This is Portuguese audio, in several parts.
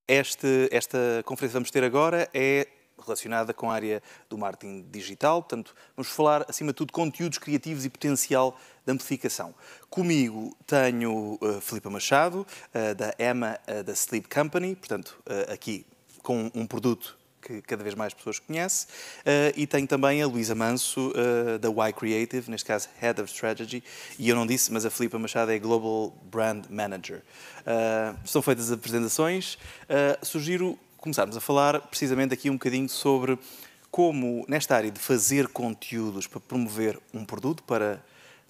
esta conferência que vamos ter agora é relacionada com a área do marketing digital, portanto, vamos falar, acima de tudo, de conteúdos criativos e potencial de amplificação. Comigo tenho Filipa Machado, da Emma, da Sleep Company, portanto, aqui com um produto que cada vez mais pessoas conhecem, e tenho também a Luísa Manso, da Y Creative, neste caso Head of Strategy, e eu não disse, mas a Filipa Machado é Global Brand Manager. São feitas as apresentações, sugiro começarmos a falar precisamente aqui um bocadinho sobre como, nesta área de fazer conteúdos para promover um produto, para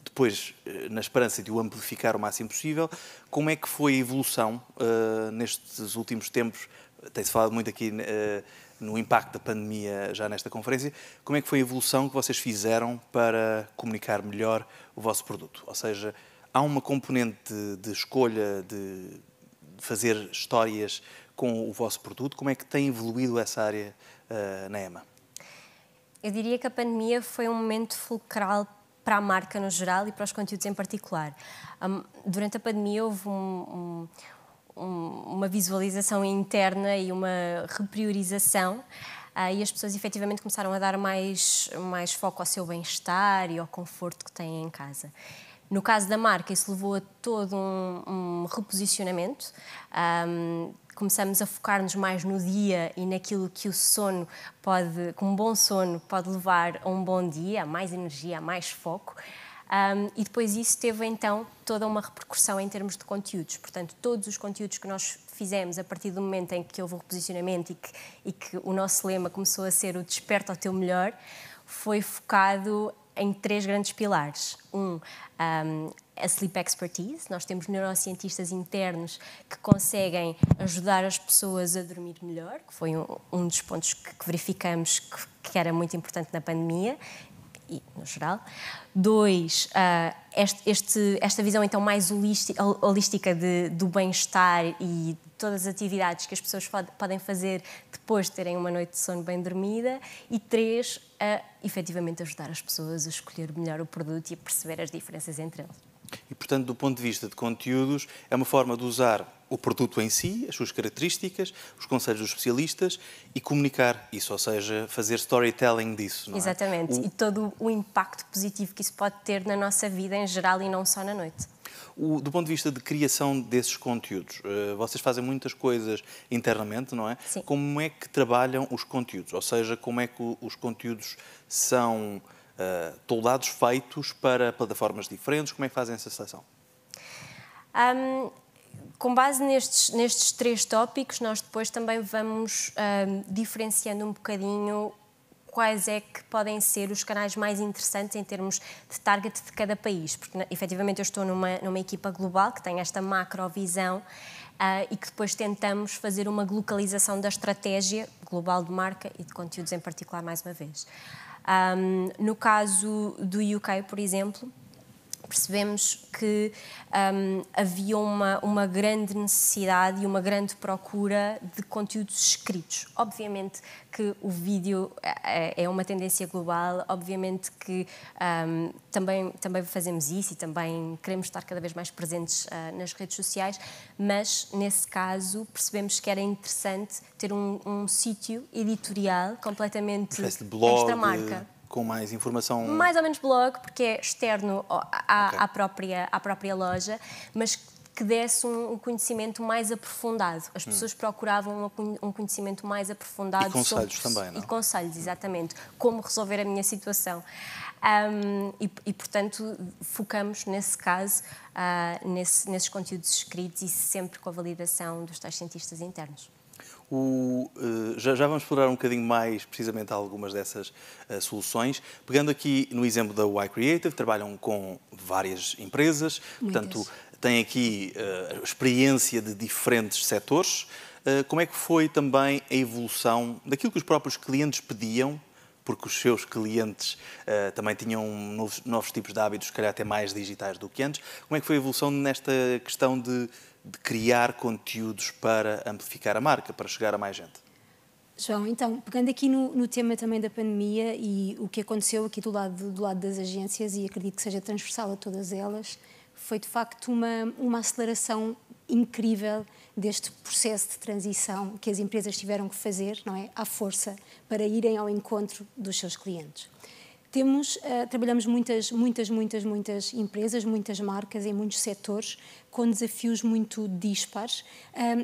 depois, na esperança de o amplificar o máximo possível, como é que foi a evolução nestes últimos tempos? Tem-se falado muito aqui no impacto da pandemia já nesta conferência. Como é que foi a evolução que vocês fizeram para comunicar melhor o vosso produto? Ou seja, há uma componente de escolha de fazer histórias com o vosso produto? Como é que tem evoluído essa área na EMA? Eu diria que a pandemia foi um momento fulcral para a marca no geral e para os conteúdos em particular. Durante a pandemia houve uma visualização interna e uma repriorização e as pessoas efetivamente começaram a dar mais foco ao seu bem-estar e ao conforto que têm em casa. No caso da marca, isso levou a todo um reposicionamento. Começamos a focar-nos mais no dia e naquilo que o sono pode, que um bom sono pode levar a um bom dia, a mais energia, a mais foco. E depois isso teve então toda uma repercussão em termos de conteúdos. Portanto, todos os conteúdos que nós fizemos a partir do momento em que houve o reposicionamento e que o nosso lema começou a ser o desperta ao teu melhor, foi focado em 3 grandes pilares. A Sleep Expertise. Nós temos neurocientistas internos que conseguem ajudar as pessoas a dormir melhor, que foi um dos pontos que verificamos que era muito importante na pandemia e no geral. 2, esta visão então mais holística do bem-estar e de todas as atividades que as pessoas podem fazer depois de terem uma noite de sono bem dormida. E 3, efetivamente ajudar as pessoas a escolher melhor o produto e a perceber as diferenças entre eles. E, portanto, do ponto de vista de conteúdos, é uma forma de usar o produto em si, as suas características, os conselhos dos especialistas e comunicar isso, ou seja, fazer storytelling disso, não é? Exatamente, e todo o impacto positivo que isso pode ter na nossa vida em geral e não só na noite. Do ponto de vista de criação desses conteúdos, vocês fazem muitas coisas internamente, não é? Sim. Como é que trabalham os conteúdos? Ou seja, como é que os conteúdos são toldados, feitos para plataformas diferentes? Como é que fazem essa seleção? Com base nestes 3 tópicos, nós depois também vamos diferenciando um bocadinho quais é que podem ser os canais mais interessantes em termos de target de cada país, porque efetivamente eu estou numa equipa global que tem esta macrovisão e que depois tentamos fazer uma localização da estratégia global de marca e de conteúdos em particular, mais uma vez. No caso do UK, por exemplo, percebemos que havia uma grande necessidade e uma grande procura de conteúdos escritos. Obviamente que o vídeo é uma tendência global, obviamente que também fazemos isso e também queremos estar cada vez mais presentes nas redes sociais, mas nesse caso percebemos que era interessante ter um sítio editorial completamente extra-marca. Com mais informação? Mais ou menos blog, porque é externo à própria loja, mas que desse um conhecimento mais aprofundado. As pessoas procuravam um conhecimento mais aprofundado. E conselhos também, não? E conselhos, exatamente. Como resolver a minha situação. Portanto, focamos, nesse caso, nesses conteúdos escritos e sempre com a validação dos tais cientistas internos. Já vamos explorar um bocadinho mais precisamente algumas dessas soluções. Pegando aqui no exemplo da Y Creative, trabalham com várias empresas, portanto, têm aqui experiência de diferentes setores. Como é que foi também a evolução daquilo que os próprios clientes pediam, porque os seus clientes também tinham novos tipos de hábitos, se calhar até mais digitais do que antes. Como é que foi a evolução nesta questão de criar conteúdos para amplificar a marca, para chegar a mais gente? João, então, pegando aqui no tema também da pandemia e o que aconteceu aqui do lado das agências, e acredito que seja transversal a todas elas, foi de facto uma aceleração incrível deste processo de transição que as empresas tiveram que fazer, não é, à força, para irem ao encontro dos seus clientes. Trabalhamos muitas empresas, muitas marcas em muitos setores, com desafios muito dispares,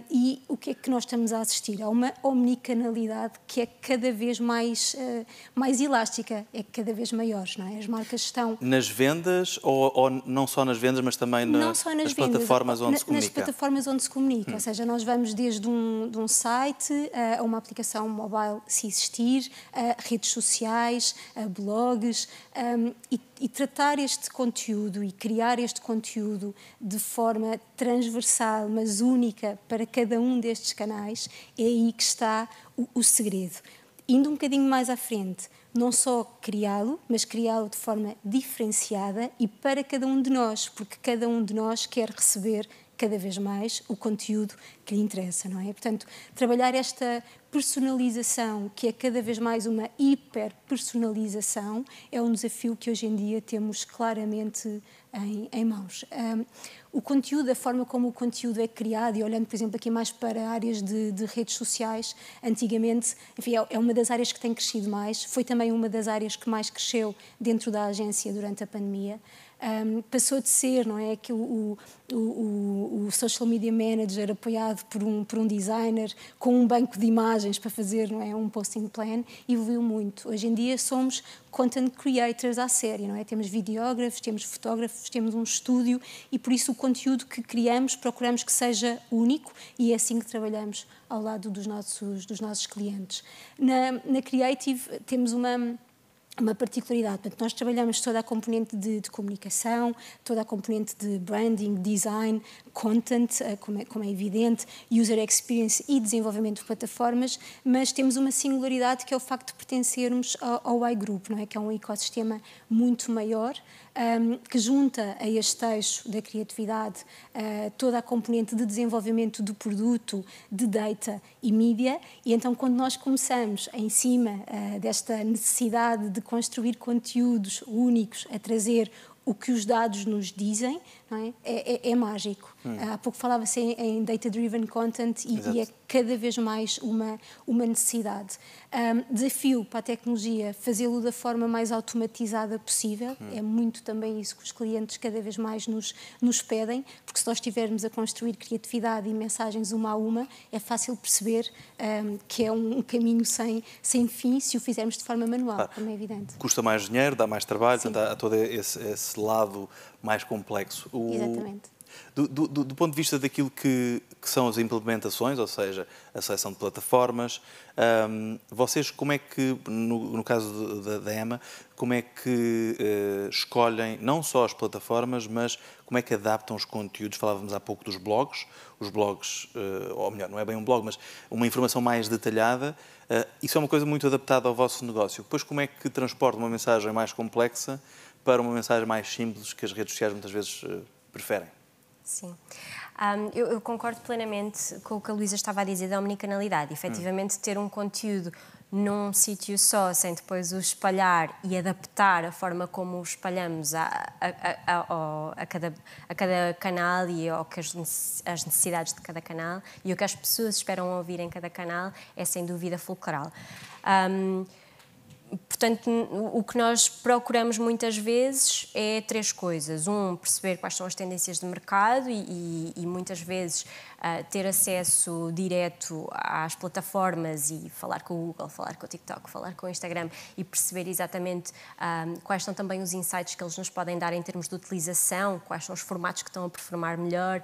e o que é que nós estamos a assistir? A uma omnicanalidade que é cada vez mais elástica, é cada vez maior, não é? As marcas estão... Nas vendas, ou não só nas vendas, mas também nas plataformas onde se comunica? Nas plataformas onde se comunica, ou seja, nós vamos desde um site a uma aplicação mobile, se existir, a redes sociais, a blogs, e tratar este conteúdo e criar este conteúdo de forma transversal, mas única para cada um destes canais, é aí que está o segredo. Indo um bocadinho mais à frente, não só criá-lo, mas criá-lo de forma diferenciada e para cada um de nós, porque cada um de nós quer receber cada vez mais o conteúdo que lhe interessa, não é? Portanto, trabalhar esta personalização, que é cada vez mais uma hiperpersonalização, é um desafio que hoje em dia temos claramente em mãos. O conteúdo, a forma como o conteúdo é criado, e olhando, por exemplo, aqui mais para áreas de redes sociais, antigamente, enfim, é uma das áreas que tem crescido mais, foi também uma das áreas que mais cresceu dentro da agência durante a pandemia. Passou de ser, não é, que o social media manager apoiado por um designer com um banco de imagens para fazer, não é, um posting plan, evoluiu muito. Hoje em dia somos content creators à série, não é? Temos videógrafos, temos fotógrafos, temos um estúdio e por isso o conteúdo que criamos procuramos que seja único e é assim que trabalhamos ao lado dos nossos clientes. Na Creative temos uma particularidade. Portanto, nós trabalhamos toda a componente de comunicação, toda a componente de branding, design, content, como é evidente, user experience e desenvolvimento de plataformas, mas temos uma singularidade que é o facto de pertencermos ao iGroup, não é? Que é um ecossistema muito maior, que junta a este eixo da criatividade toda a componente de desenvolvimento do produto, de data e mídia, e então quando nós começamos em cima desta necessidade de construir conteúdos únicos, a trazer o que os dados nos dizem, não é? É mágico. Há pouco falava-se em data-driven content e é cada vez mais uma necessidade. Desafio para a tecnologia, fazê-lo da forma mais automatizada possível. É muito também isso que os clientes cada vez mais nos pedem, porque se nós estivermos a construir criatividade e mensagens uma a uma, é fácil perceber que é um caminho sem fim se o fizermos de forma manual, como é evidente. Custa mais dinheiro, dá mais trabalho, portanto, há todo esse lado mais complexo. Exatamente. Do ponto de vista daquilo que são as implementações, ou seja, a seleção de plataformas, vocês como é que, no caso da EMA, como é que escolhem não só as plataformas, mas como é que adaptam os conteúdos? Falávamos há pouco dos blogs, os blogs, ou melhor, não é bem um blog, mas uma informação mais detalhada. Isso é uma coisa muito adaptada ao vosso negócio. Depois, como é que transporta uma mensagem mais complexa para uma mensagem mais simples que as redes sociais muitas vezes preferem? Sim. Eu concordo plenamente com o que a Luísa estava a dizer da omnicanalidade. Efetivamente, ter um conteúdo num sítio só, sem depois o espalhar e adaptar a forma como o espalhamos a cada canal e ao que as necessidades de cada canal e o que as pessoas esperam ouvir em cada canal é, sem dúvida, fulcral. Portanto, o que nós procuramos muitas vezes é três coisas. Perceber quais são as tendências de mercado e muitas vezes ter acesso direto às plataformas e falar com o Google, falar com o TikTok, falar com o Instagram e perceber exatamente quais são também os insights que eles nos podem dar em termos de utilização, quais são os formatos que estão a performar melhor.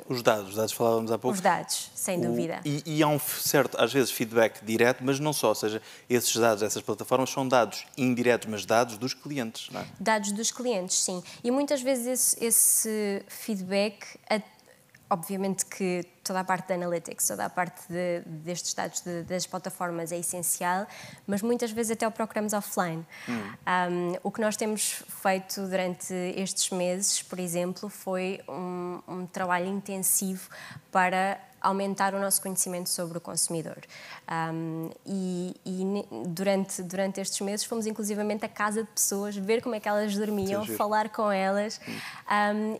Os dados falávamos há pouco. Os dados, sem dúvida. E há um certo, às vezes, feedback direto, mas não só, ou seja, esses dados, essas plataformas são dados indiretos, mas dados dos clientes, não é? Dados dos clientes, sim. E muitas vezes esse feedback, obviamente que toda a parte da analytics, toda a parte destes dados das plataformas é essencial, mas muitas vezes até o procuramos offline. O que nós temos feito durante estes meses, por exemplo, foi um trabalho intensivo para aumentar o nosso conhecimento sobre o consumidor. Durante estes meses fomos inclusivamente à casa de pessoas, ver como é que elas dormiam, falar com elas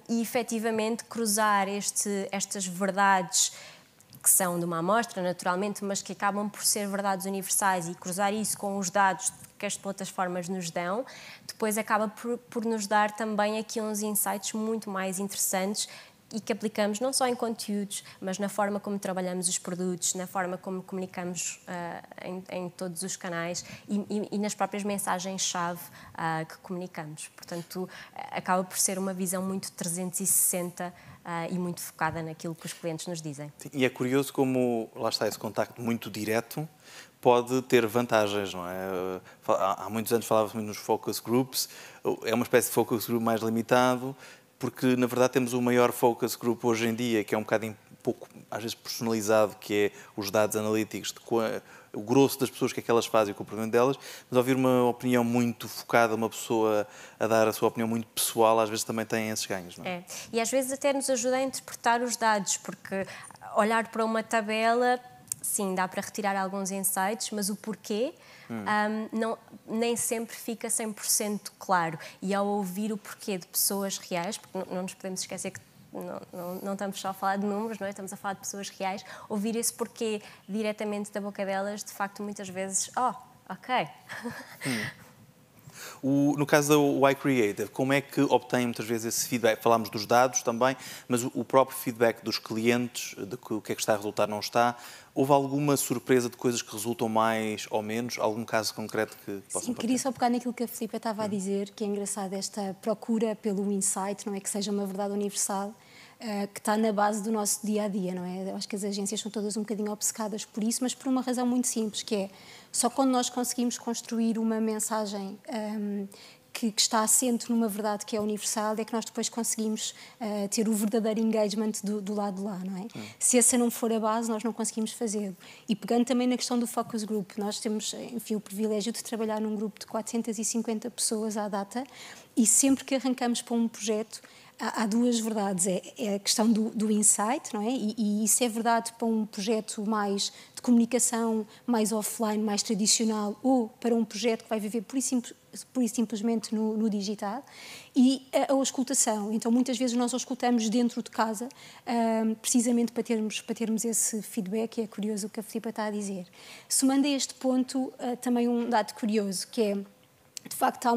e efetivamente cruzar estas verdades que são de uma amostra, naturalmente, mas que acabam por ser verdades universais, e cruzar isso com os dados que as plataformas nos dão, depois acaba por nos dar também aqui uns insights muito mais interessantes e que aplicamos não só em conteúdos, mas na forma como trabalhamos os produtos, na forma como comunicamos em todos os canais e nas próprias mensagens-chave que comunicamos. Portanto, acaba por ser uma visão muito 360 e muito focada naquilo que os clientes nos dizem. E é curioso como, lá está, esse contacto muito direto pode ter vantagens, não é? Há muitos anos falava-se muito nos focus groups, é uma espécie de focus group mais limitado, porque na verdade temos o maior focus group hoje em dia, que é um bocadinho pouco, às vezes, personalizado, que é os dados analíticos, o grosso das pessoas, o que é que elas fazem, o comportamento delas, mas ouvir uma opinião muito focada, uma pessoa a dar a sua opinião muito pessoal, às vezes também tem esses ganhos, não é? E às vezes até nos ajuda a interpretar os dados, porque olhar para uma tabela, sim, dá para retirar alguns insights, mas o porquê nem sempre fica 100% claro. E ao ouvir o porquê de pessoas reais, porque não nos podemos esquecer que não estamos só a falar de números, não é? Estamos a falar de pessoas reais, ouvir esse porquê diretamente da boca delas, de facto, muitas vezes, ok. No caso da Y-Creative, como é que obtém muitas vezes esse feedback? Falámos dos dados também, mas o próprio feedback dos clientes, de o que é que está a resultar, não está. Houve alguma surpresa de coisas que resultam mais ou menos? Algum caso concreto que possam partilhar? Queria só pegar naquilo que a Filipa estava a dizer, que é engraçado esta procura pelo insight, não é? Que seja uma verdade universal, que está na base do nosso dia-a-dia, não é? Eu acho que as agências são todas um bocadinho obcecadas por isso, mas por uma razão muito simples, que é só quando nós conseguimos construir uma mensagem que está assente numa verdade que é universal, é que nós depois conseguimos ter o verdadeiro engagement do lado de lá, não é? Se essa não for a base, nós não conseguimos fazê-lo. E pegando também na questão do focus group, nós temos, enfim, o privilégio de trabalhar num grupo de 450 pessoas à data, e sempre que arrancamos para um projeto, há duas verdades. É a questão do insight, não é? E isso é verdade para um projeto mais de comunicação, mais offline, mais tradicional, ou para um projeto que vai viver pura e simplesmente no digital. E a auscultação. Então, muitas vezes nós auscultamos dentro de casa, precisamente para termos esse feedback, e é curioso o que a Filipa está a dizer. Somando a este ponto, também um dado curioso, que é, de facto,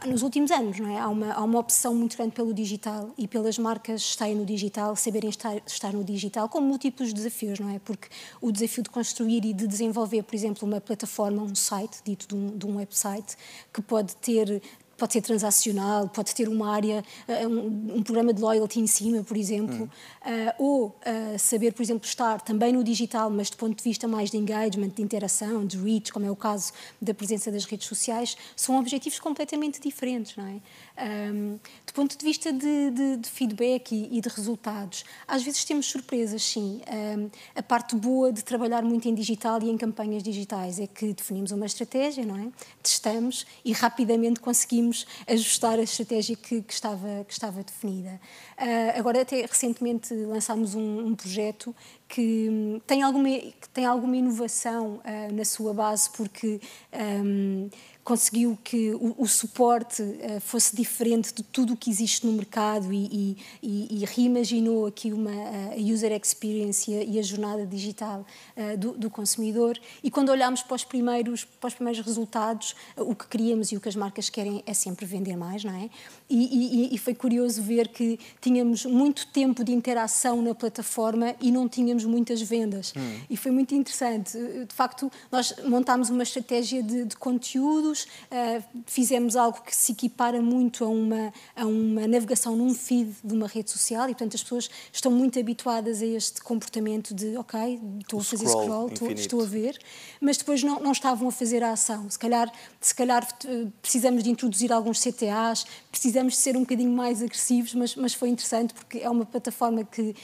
nos últimos anos, não é? Há uma opção muito grande pelo digital e pelas marcas estarem no digital, saberem estar no digital, com múltiplos desafios, não é? Porque o desafio de construir e de desenvolver, por exemplo, uma plataforma, um site, dito de um website, que pode ser transacional, pode ter uma área, um programa de loyalty em cima, por exemplo, ou saber, por exemplo, estar também no digital, mas do ponto de vista mais de engagement, de interação, de reach, como é o caso da presença das redes sociais, são objetivos completamente diferentes, não é? Do ponto de vista de feedback e de resultados, às vezes temos surpresas, sim. A parte boa de trabalhar muito em digital e em campanhas digitais é que definimos uma estratégia, não é? Testamos e rapidamente conseguimos ajustar a estratégia que estava definida. Agora, até recentemente lançámos um projeto que tem alguma inovação na sua base, porque conseguiu que o suporte fosse diferente de tudo o que existe no mercado e reimaginou aqui a user experience e a jornada digital do consumidor. E quando olhamos para os primeiros resultados, o que queríamos e o que as marcas querem é sempre vender mais, não é? E foi curioso ver que tínhamos muito tempo de interação na plataforma e não tínhamos muitas vendas. E foi muito interessante. De facto, nós montámos uma estratégia de conteúdos, fizemos algo que se equipara muito a uma navegação num feed de uma rede social, e portanto as pessoas estão muito habituadas a este comportamento de ok, estou a fazer scroll, estou a ver, mas depois não estavam a fazer a ação. Se calhar precisamos de introduzir alguns CTAs, precisamos de ser um bocadinho mais agressivos, mas foi interessante porque é uma plataforma que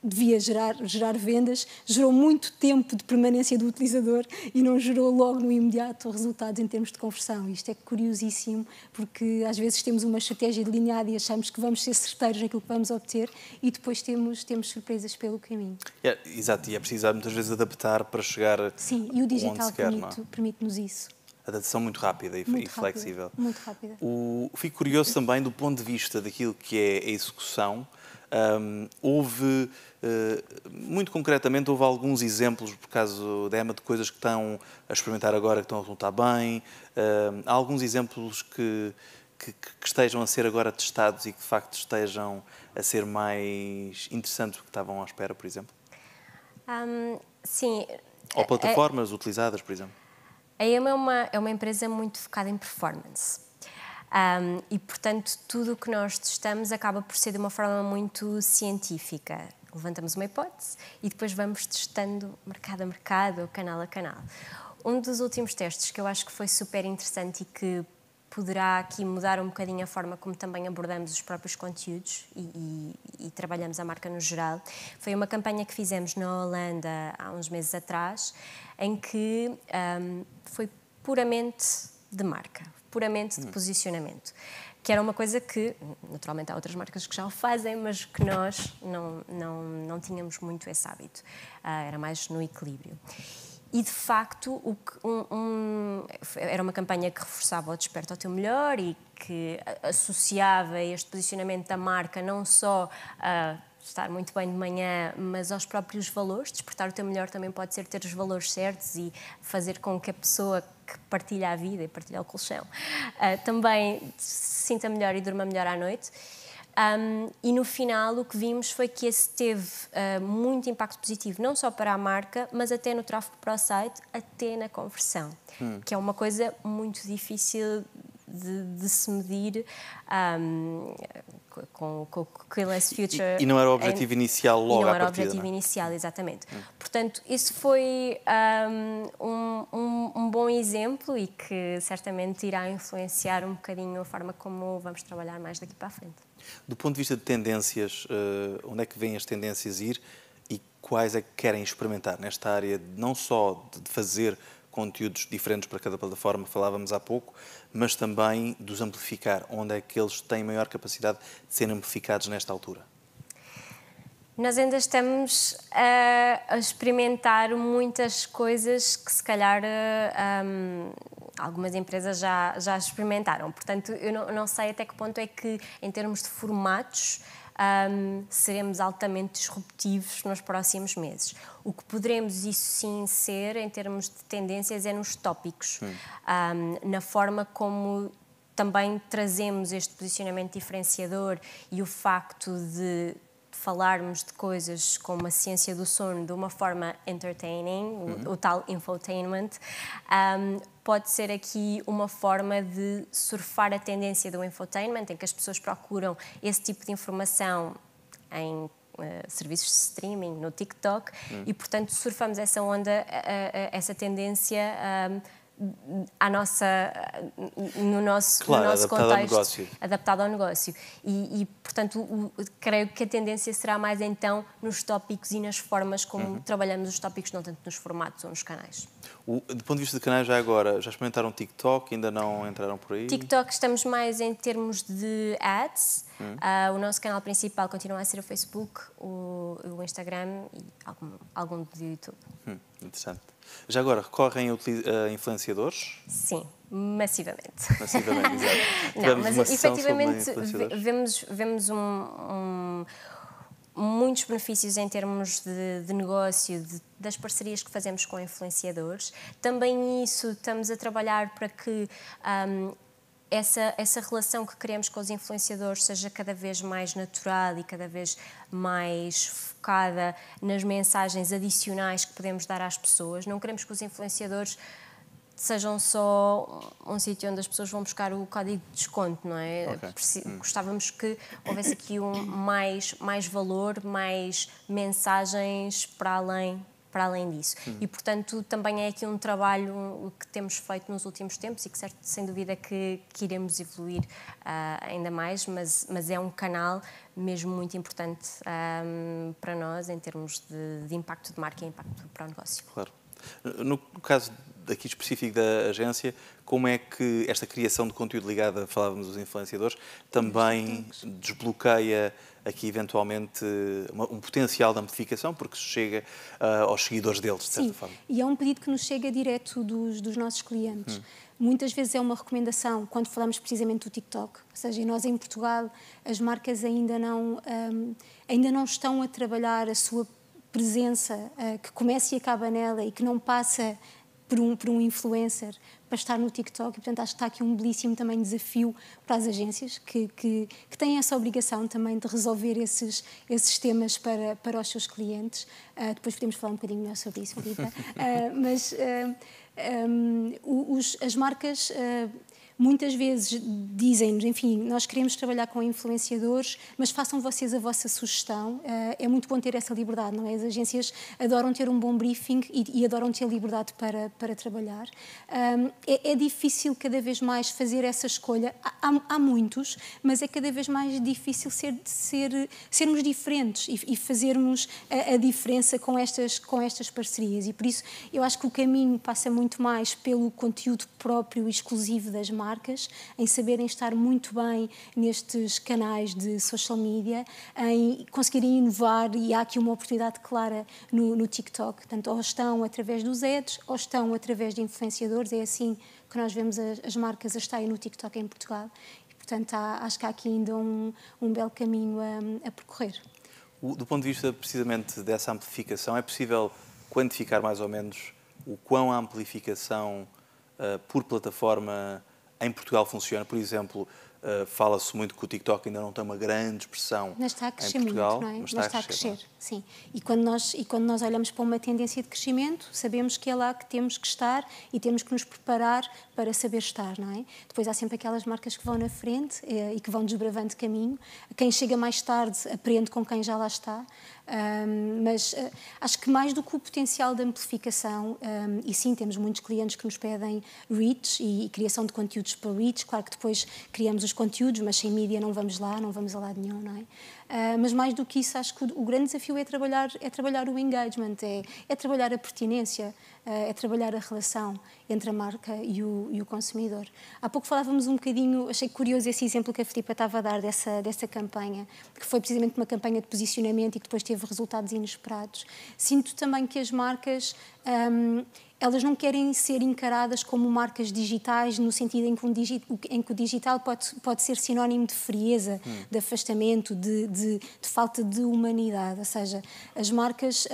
devia gerar vendas, gerou muito tempo de permanência do utilizador e não gerou logo no imediato resultados em termos de conversão. Isto é curiosíssimo, porque às vezes temos uma estratégia delineada e achamos que vamos ser certeiros naquilo que vamos obter e depois temos surpresas pelo caminho. Exato, e é preciso muitas vezes adaptar para chegar Sim, e o digital onde se quer, permite-nos isso. Adaptação muito rápida e flexível. Muito rápida. Fico curioso também do ponto de vista daquilo que é a execução. Muito concretamente, houve alguns exemplos, por caso da EMA, de coisas que estão a experimentar agora, que estão a resultar bem. Há alguns exemplos que estejam a ser agora testados e que, de facto, estejam a ser mais interessantes do que estavam à espera, por exemplo? Sim. Ou plataformas utilizadas, por exemplo? A EMA é uma empresa muito focada em performance. E, portanto, tudo o que nós testamos acaba por ser de uma forma muito científica. Levantamos uma hipótese e depois vamos testando mercado a mercado, canal a canal. Um dos últimos testes que eu acho que foi super interessante e que poderá aqui mudar um bocadinho a forma como também abordamos os próprios conteúdos e trabalhamos a marca no geral, foi uma campanha que fizemos na Holanda há uns meses atrás, em que foi puramente de marca, puramente de posicionamento, que era uma coisa que, naturalmente, há outras marcas que já o fazem, mas que nós não tínhamos muito esse hábito. Era mais no equilíbrio. E, de facto, era uma campanha que reforçava o desperta ao teu melhor e que associava este posicionamento da marca não só a estar muito bem de manhã, mas aos próprios valores. Despertar o teu melhor também pode ser ter os valores certos e fazer com que a pessoa que partilha a vida e partilha o colchão também se sinta melhor e durma melhor à noite. E no final o que vimos foi que esse teve muito impacto positivo, não só para a marca, mas até no tráfego para o site, até na conversão, que é uma coisa muito difícil de se medir com o Keyless Future. E não era o objetivo inicial logo à partida? Não era o objetivo inicial, exatamente. Portanto, isso foi um bom exemplo e que certamente irá influenciar um bocadinho a forma como vamos trabalhar mais daqui para a frente. Do ponto de vista de tendências, onde é que vêm as tendências ir e quais é que querem experimentar nesta área, não só de fazer conteúdos diferentes para cada plataforma, falávamos há pouco, mas também de os amplificar, onde é que eles têm maior capacidade de serem amplificados nesta altura? Nós ainda estamos a experimentar muitas coisas que se calhar algumas empresas já experimentaram. Portanto, eu não sei até que ponto é que, em termos de formatos, seremos altamente disruptivos nos próximos meses. O que poderemos, isso sim, ser, em termos de tendências, é nos tópicos. Na forma como também trazemos este posicionamento diferenciador e o facto de falarmos de coisas como a ciência do sono de uma forma entertaining, o tal infotainment, pode ser aqui uma forma de surfar a tendência do infotainment, em que as pessoas procuram esse tipo de informação em serviços de streaming, no TikTok, e, portanto, surfamos essa onda, essa tendência no nosso contexto, adaptado ao negócio. E portanto, creio que a tendência será mais, então, nos tópicos e nas formas como trabalhamos os tópicos, não tanto nos formatos ou nos canais. Do ponto de vista de canais, já agora, já experimentaram TikTok? Ainda não entraram por aí? TikTok estamos mais em termos de ads. O nosso canal principal continua a ser o Facebook, o Instagram e algum do YouTube. Interessante. Já agora, recorrem a influenciadores? Sim, massivamente. Massivamente, exato. Não, mas efetivamente vemos muitos benefícios em termos de negócio, das parcerias que fazemos com influenciadores. Também isso, estamos a trabalhar para que essa relação que queremos com os influenciadores seja cada vez mais natural e cada vez mais focada nas mensagens adicionais que podemos dar às pessoas. Não queremos que os influenciadores sejam só um sítio onde as pessoas vão buscar o código de desconto, não é? Okay. Gostávamos que houvesse aqui mais valor, mais mensagens para além para além disso. E, portanto, também é aqui um trabalho que temos feito nos últimos tempos e que, certo, sem dúvida, que iremos evoluir ainda mais, mas é um canal mesmo muito importante para nós em termos de impacto de marca e impacto para o negócio. Claro. No caso aqui específico da agência, como é que esta criação de conteúdo ligada, falávamos dos influenciadores, também desbloqueia aqui eventualmente um potencial de amplificação, porque chega aos seguidores deles, de certa forma? Sim, e é um pedido que nos chega direto dos nossos clientes. Muitas vezes é uma recomendação, quando falamos precisamente do TikTok, ou seja, nós em Portugal, as marcas ainda não estão a trabalhar a sua presença, que começa e acaba nela e que não passa por um influencer para estar no TikTok, e portanto acho que está aqui um belíssimo também desafio para as agências que têm essa obrigação também de resolver esses temas para os seus clientes. Depois podemos falar um bocadinho melhor sobre isso, Filipa. Mas as marcas muitas vezes dizem-nos, enfim, nós queremos trabalhar com influenciadores, mas façam vocês a vossa sugestão. É muito bom ter essa liberdade, não é? As agências adoram ter um bom briefing e adoram ter liberdade para trabalhar. É difícil cada vez mais fazer essa escolha. Há muitos, mas é cada vez mais difícil sermos diferentes e fazermos a diferença com estas parcerias. E por isso eu acho que o caminho passa muito mais pelo conteúdo próprio e exclusivo das marcas, em saberem estar muito bem nestes canais de social media, em conseguirem inovar, e há aqui uma oportunidade clara no TikTok. Portanto, ou estão através dos ads, ou estão através de influenciadores. É assim que nós vemos as marcas a estarem no TikTok em Portugal. E, portanto, acho que há aqui ainda um belo caminho a percorrer. Do ponto de vista precisamente dessa amplificação, é possível quantificar mais ou menos o quão a amplificação por plataforma em Portugal funciona? Por exemplo, fala-se muito que o TikTok ainda não tem uma grande expressão mas está a crescer em Portugal, muito, não é? mas está a crescer, sim. E quando nós olhamos para uma tendência de crescimento, sabemos que é lá que temos que estar e temos que nos preparar para saber estar, não é? Depois há sempre aquelas marcas que vão na frente e que vão desbravando caminho. Quem chega mais tarde aprende com quem já lá está. Mas acho que mais do que o potencial de amplificação, e sim, temos muitos clientes que nos pedem reach e criação de conteúdos para reach. Claro que depois criamos os conteúdos, mas sem mídia não vamos lá, não vamos a lado nenhum, não é? Mas mais do que isso, acho que o grande desafio é trabalhar o engagement, é trabalhar a pertinência, é trabalhar a relação entre a marca e o consumidor. Há pouco falávamos um bocadinho, achei curioso esse exemplo que a Filipa estava a dar dessa campanha, que foi precisamente uma campanha de posicionamento e que depois teve resultados inesperados. Sinto também que as marcas elas não querem ser encaradas como marcas digitais, no sentido em que o digital pode ser sinónimo de frieza, de afastamento, de falta de humanidade. Ou seja, as marcas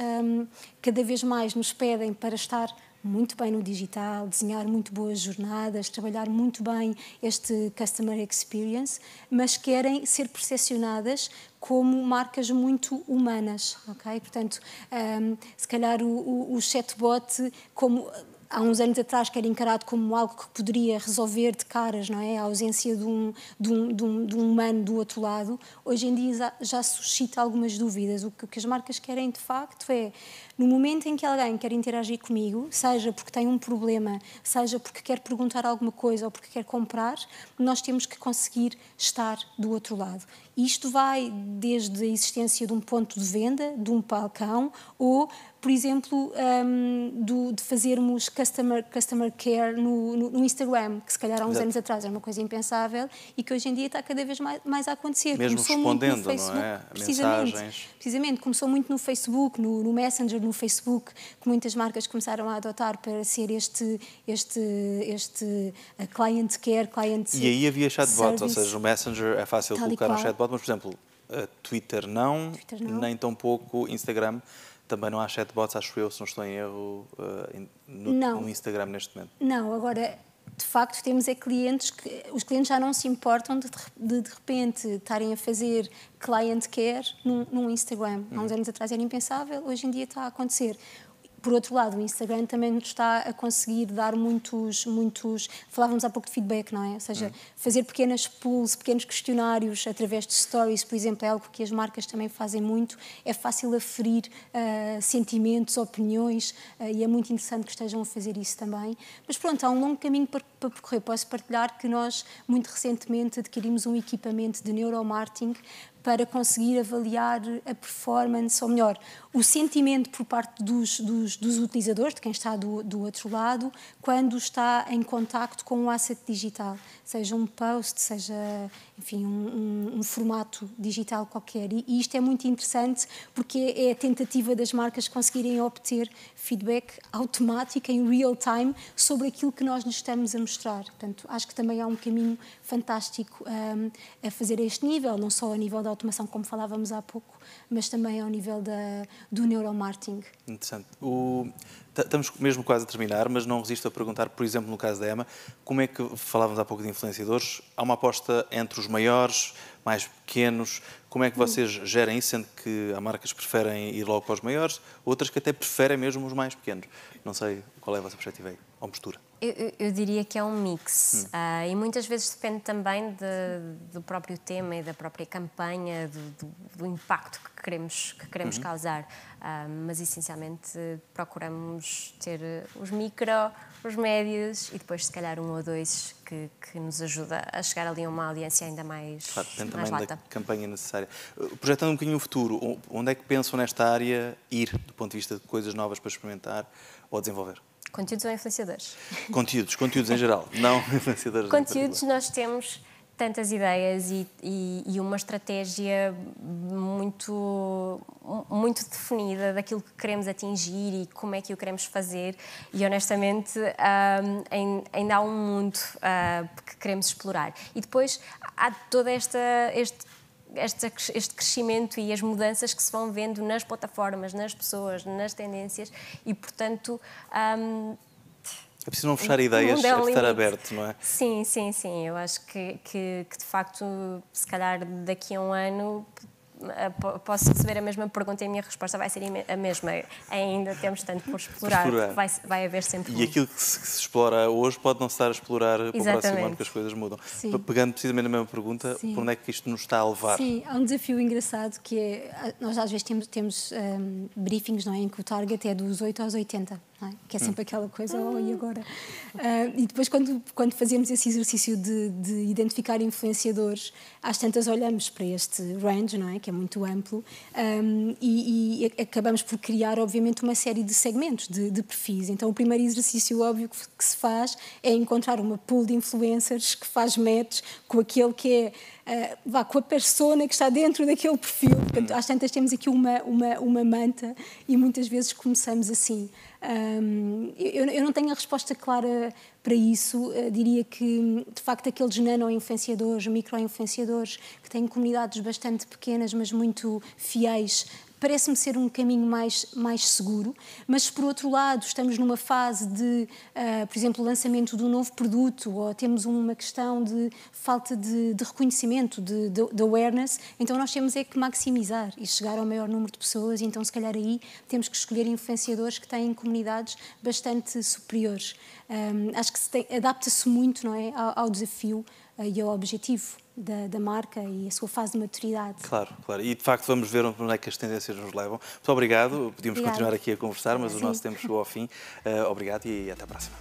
cada vez mais nos pedem para estar muito bem no digital, desenhar muito boas jornadas, trabalhar muito bem este customer experience, mas querem ser percepcionadas como marcas muito humanas, ok? Portanto, se calhar o chatbot, como há uns anos atrás, que era encarado como algo que poderia resolver de caras, não é? A ausência de um humano do outro lado, hoje em dia já suscita algumas dúvidas. O que as marcas querem, de facto, é, no momento em que alguém quer interagir comigo, seja porque tem um problema, seja porque quer perguntar alguma coisa ou porque quer comprar, nós temos que conseguir estar do outro lado. Isto vai desde a existência de um ponto de venda, de um balcão, ou, por exemplo, de fazermos customer care no Instagram, que se calhar há uns anos atrás era uma coisa impensável e que hoje em dia está cada vez mais a acontecer. Mesmo começou respondendo, muito no Facebook, não é? Precisamente, começou muito no Facebook, no Messenger, no Facebook, que muitas marcas começaram a adotar para ser este client care, client E aí havia chatbot, service. ou seja, o Messenger é fácil colocar um chatbot, mas, por exemplo, Twitter não, nem tão pouco Instagram. Também não há chatbots, acho eu, se não estou em erro, no Instagram neste momento. Não, agora, de facto, temos clientes que... Os clientes já não se importam de repente, estarem a fazer client care num Instagram. Há uns anos atrás era impensável, hoje em dia está a acontecer. por outro lado, o Instagram também nos está a conseguir dar muitos... Falávamos há pouco de feedback, não é? Ou seja, fazer pequenas polls, pequenos questionários através de stories, por exemplo, é algo que as marcas também fazem muito. É fácil aferir sentimentos, opiniões, e é muito interessante que estejam a fazer isso também. Mas pronto, há um longo caminho para percorrer. Posso partilhar que nós, muito recentemente, adquirimos um equipamento de neuromarketing para conseguir avaliar a performance, ou melhor, o sentimento por parte dos utilizadores, de quem está do outro lado, quando está em contacto com um asset digital, seja um post, seja, enfim, um formato digital qualquer. E isto é muito interessante porque é a tentativa das marcas conseguirem obter feedback automático, em real time, sobre aquilo que nós lhes estamos a mostrar. Portanto, acho que também há um caminho fantástico a fazer a este nível, não só a nível da automação, como falávamos há pouco, mas também ao nível do neuromarketing. Interessante. Estamos mesmo quase a terminar, mas não resisto a perguntar, por exemplo, no caso da Emma, como é que, falávamos há pouco de influenciadores, há uma aposta entre os maiores, mais pequenos, como é que vocês gerem isso, sendo que há marcas que preferem ir logo para os maiores, outras que até preferem mesmo os mais pequenos? Não sei qual é a vossa perspectiva aí, ou postura. Eu diria que é um mix, e muitas vezes depende também do próprio tema e da própria campanha, do impacto que queremos causar, mas essencialmente procuramos ter os micro, os médios e depois se calhar um ou dois que nos ajuda a chegar ali a uma audiência ainda mais, claro, depende mais também lata. da campanha necessária. Projetando um bocadinho o futuro, onde é que pensam nesta área ir, do ponto de vista de coisas novas para experimentar ou desenvolver? Conteúdos ou influenciadores? Conteúdos em geral, não influenciadores. Conteúdos, nós temos tantas ideias e uma estratégia muito definida daquilo que queremos atingir e como é que o queremos fazer, e honestamente ainda há um mundo que queremos explorar. E depois há todo este crescimento e as mudanças que se vão vendo nas plataformas, nas pessoas, nas tendências, e portanto é preciso não fechar ideias, é estar aberto, não é? Sim. Eu acho que de facto, se calhar daqui a um ano posso receber a mesma pergunta e a minha resposta vai ser a mesma. Ainda temos tanto por explorar. Vai haver sempre E aquilo que se explora hoje pode não se estar a explorar para o próximo ano, porque as coisas mudam. Sim. Pegando precisamente na mesma pergunta, por onde é que isto nos está a levar? Sim, há um desafio engraçado que é, nós às vezes temos briefings, não é, em que o target é dos 8 aos 80, não é? Que é sempre aquela coisa, e agora? E depois quando fazemos esse exercício de identificar influenciadores, às tantas olhamos para este range, não é, que é muito amplo, e acabamos por criar, obviamente, uma série de segmentos, de perfis. Então, o primeiro exercício óbvio que se faz é encontrar uma pool de influencers que faz match com aquele que é, com a persona que está dentro daquele perfil. Portanto, às tantas temos aqui uma manta e muitas vezes começamos assim. Eu não tenho a resposta clara para isso. Diria que, de facto, aqueles nano-influenciadores, micro-influenciadores, que têm comunidades bastante pequenas, mas muito fiéis, parece-me ser um caminho mais seguro, mas, por outro lado, estamos numa fase de, por exemplo, lançamento de um novo produto, ou temos uma questão de falta de reconhecimento, de awareness, então nós temos é que maximizar e chegar ao maior número de pessoas, e então, se calhar, aí temos que escolher influenciadores que têm comunidades bastante superiores. Acho que adapta-se muito, não é, ao desafio e ao objetivo da marca e a sua fase de maturidade. Claro. E de facto vamos ver onde é que as tendências nos levam. Muito obrigado, podíamos continuar aqui a conversar, mas o nosso tempo chegou ao fim. Obrigado e até a próxima.